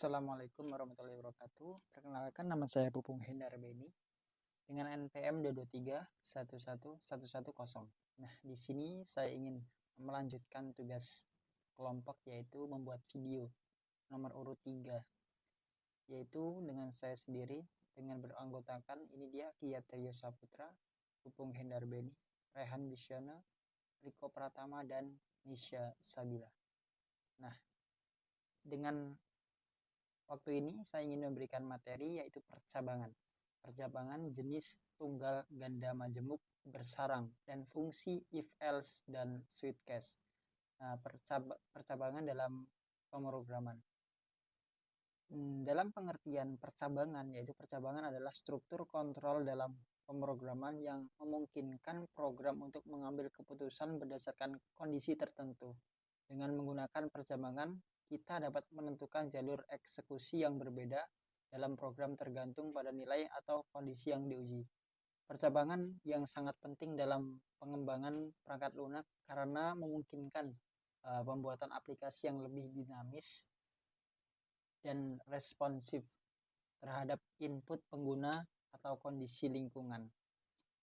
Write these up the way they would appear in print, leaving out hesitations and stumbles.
Assalamualaikum warahmatullahi wabarakatuh. Perkenalkan, nama saya Pupung Hendar Beni dengan NPM 223 11110. Nah, di sini saya ingin melanjutkan tugas kelompok, yaitu membuat video nomor urut 3, yaitu dengan saya sendiri dengan beranggotakan ini dia Kia Trio Saputra, Pupung Hendar Beni, Rehan Bisyana, Riko Pratama, dan Nisha Sabila. Nah, dengan waktu ini saya ingin memberikan materi yaitu percabangan. Percabangan jenis tunggal ganda majemuk bersarang dan fungsi if else dan switch case. Nah, percabangan dalam pemrograman. Dalam pengertian percabangan, yaitu percabangan adalah struktur kontrol dalam pemrograman yang memungkinkan program untuk mengambil keputusan berdasarkan kondisi tertentu. Dengan menggunakan percabangan, kita dapat menentukan jalur eksekusi yang berbeda dalam program tergantung pada nilai atau kondisi yang diuji. Percabangan yang sangat penting dalam pengembangan perangkat lunak karena memungkinkan pembuatan aplikasi yang lebih dinamis dan responsif terhadap input pengguna atau kondisi lingkungan.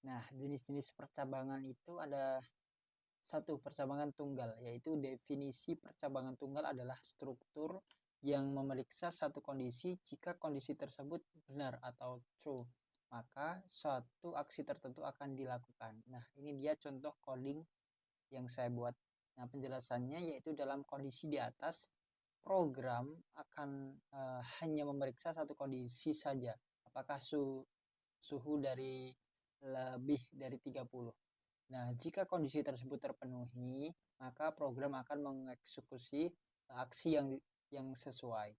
Nah, jenis-jenis percabangan itu ada satu, percabangan tunggal, yaitu definisi percabangan tunggal adalah struktur yang memeriksa satu kondisi. Jika kondisi tersebut benar atau true, maka suatu aksi tertentu akan dilakukan. Nah, ini dia contoh coding yang saya buat. Nah, penjelasannya yaitu dalam kondisi di atas, program akan hanya memeriksa satu kondisi saja, apakah suhu dari lebih dari 30. Nah, jika kondisi tersebut terpenuhi, maka program akan mengeksekusi aksi yang sesuai.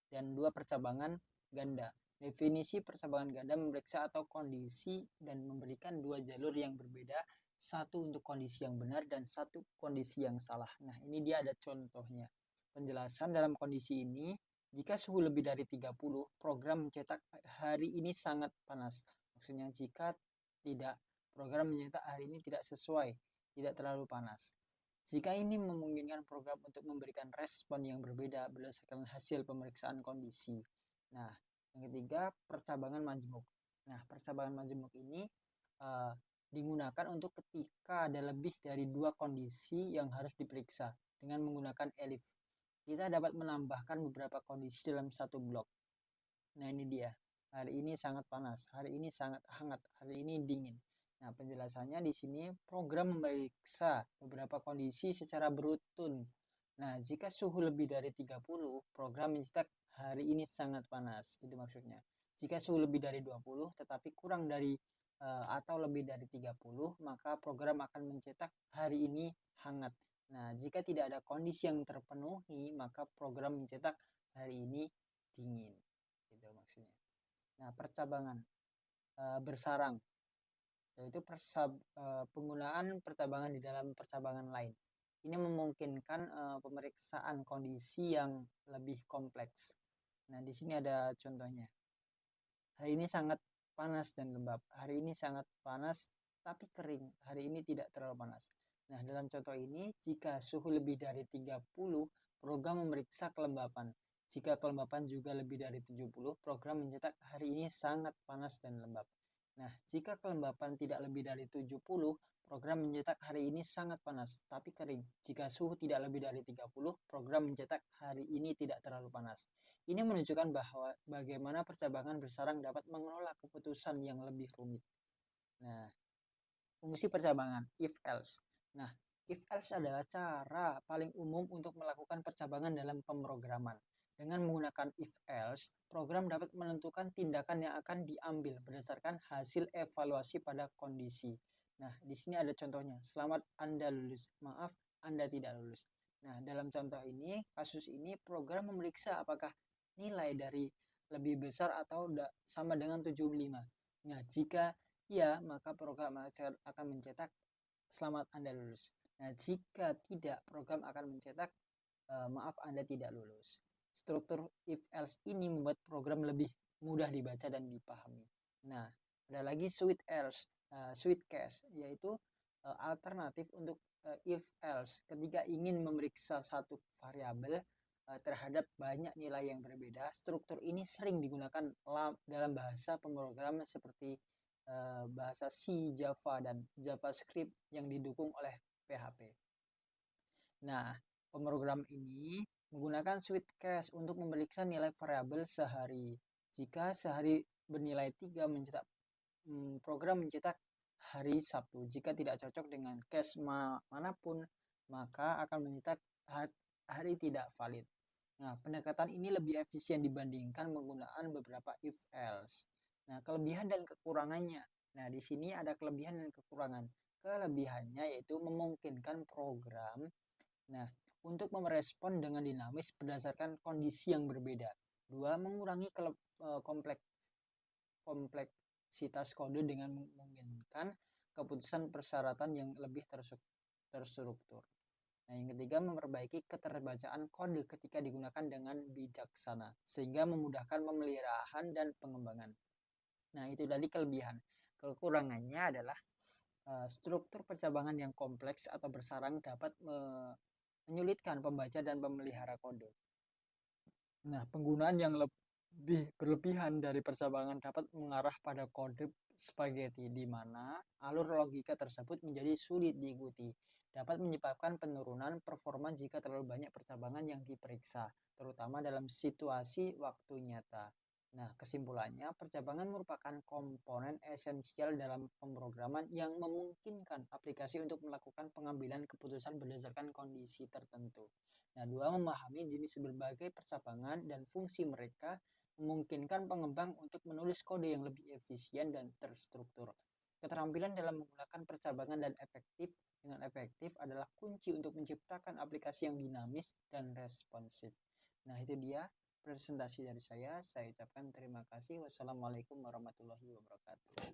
Dan dua, percabangan ganda. Definisi percabangan ganda memeriksa atau kondisi dan memberikan dua jalur yang berbeda, satu untuk kondisi yang benar dan satu kondisi yang salah. Nah, ini dia ada contohnya. Penjelasan dalam kondisi ini, jika suhu lebih dari 30, program mencetak hari ini sangat panas. Maksudnya jika tidak, program mencetak hari ini tidak sesuai, tidak terlalu panas. Jika ini memungkinkan program untuk memberikan respon yang berbeda berdasarkan hasil pemeriksaan kondisi. Nah, yang ketiga, percabangan majemuk. Nah, percabangan majemuk ini digunakan untuk ketika ada lebih dari dua kondisi yang harus diperiksa dengan menggunakan elif. Kita dapat menambahkan beberapa kondisi dalam satu blok. Nah, ini dia. Hari ini sangat panas, hari ini sangat hangat, hari ini dingin. Nah, penjelasannya di sini program memeriksa beberapa kondisi secara beruntun. Nah, jika suhu lebih dari 30, program mencetak hari ini sangat panas. Itu maksudnya. Jika suhu lebih dari 20 tetapi kurang dari atau lebih dari 30, maka program akan mencetak hari ini hangat. Nah, jika tidak ada kondisi yang terpenuhi, maka program mencetak hari ini dingin. Gitu maksudnya. Nah, percabangan bersarang, yaitu penggunaan percabangan di dalam percabangan lain. Ini memungkinkan pemeriksaan kondisi yang lebih kompleks. Nah, di sini ada contohnya. Hari ini sangat panas dan lembab. Hari ini sangat panas tapi kering. Hari ini tidak terlalu panas. Nah, dalam contoh ini, jika suhu lebih dari 30, program memeriksa kelembapan. Jika kelembapan juga lebih dari 70, program mencetak hari ini sangat panas dan lembab. Nah, jika kelembapan tidak lebih dari 70, program mencetak hari ini sangat panas tapi kering. Jika suhu tidak lebih dari 30, program mencetak hari ini tidak terlalu panas. Ini menunjukkan bahwa bagaimana percabangan bersarang dapat mengelola keputusan yang lebih rumit. Nah, fungsi percabangan if else. Nah, if else adalah cara paling umum untuk melakukan percabangan dalam pemrograman. Dengan menggunakan if else, program dapat menentukan tindakan yang akan diambil berdasarkan hasil evaluasi pada kondisi. Nah, di sini ada contohnya. Selamat Anda lulus. Maaf, Anda tidak lulus. Nah, dalam contoh ini, kasus ini program memeriksa apakah nilai dari lebih besar atau sama dengan 75. Nah, jika iya, maka program akan mencetak selamat Anda lulus. Nah, jika tidak, program akan mencetak maaf Anda tidak lulus. Struktur if else ini membuat program lebih mudah dibaca dan dipahami. Nah, ada lagi switch else, switch case, yaitu alternatif untuk if else ketika ingin memeriksa satu variabel terhadap banyak nilai yang berbeda. Struktur ini sering digunakan dalam bahasa pemrograman seperti bahasa C, Java, dan JavaScript yang didukung oleh PHP. Nah, pemrogram ini menggunakan suite case untuk memeriksa nilai variabel sehari. Jika sehari bernilai 3, program mencetak hari Sabtu. Jika tidak cocok dengan case manapun, maka akan mencetak hari tidak valid. Nah, pendekatan ini lebih efisien dibandingkan menggunakan beberapa if else. Nah, kelebihan dan kekurangannya. Nah, di sini ada kelebihan dan kekurangan. Kelebihannya yaitu memungkinkan program untuk merespon dengan dinamis berdasarkan kondisi yang berbeda. 2. Mengurangi kompleksitas kode dengan memungkinkan keputusan persyaratan yang lebih terstruktur. Nah, yang ketiga, memperbaiki keterbacaan kode ketika digunakan dengan bijaksana, sehingga memudahkan pemeliharaan dan pengembangan. Nah, itu tadi kelebihan. Kekurangannya adalah struktur percabangan yang kompleks atau bersarang dapat menyulitkan pembaca dan pemelihara kode. Nah, penggunaan yang lebih berlebihan dari percabangan dapat mengarah pada kode spaghetti, di mana alur logika tersebut menjadi sulit diikuti. Dapat menyebabkan penurunan performa jika terlalu banyak percabangan yang diperiksa, terutama dalam situasi waktu nyata. Nah, kesimpulannya, percabangan merupakan komponen esensial dalam pemrograman yang memungkinkan aplikasi untuk melakukan pengambilan keputusan berdasarkan kondisi tertentu. Nah, 2. Memahami jenis berbagai percabangan dan fungsi mereka memungkinkan pengembang untuk menulis kode yang lebih efisien dan terstruktur. Keterampilan dalam menggunakan percabangan dengan efektif adalah kunci untuk menciptakan aplikasi yang dinamis dan responsif. Nah, itu dia presentasi dari saya. Saya ucapkan terima kasih. Wassalamualaikum warahmatullahi wabarakatuh.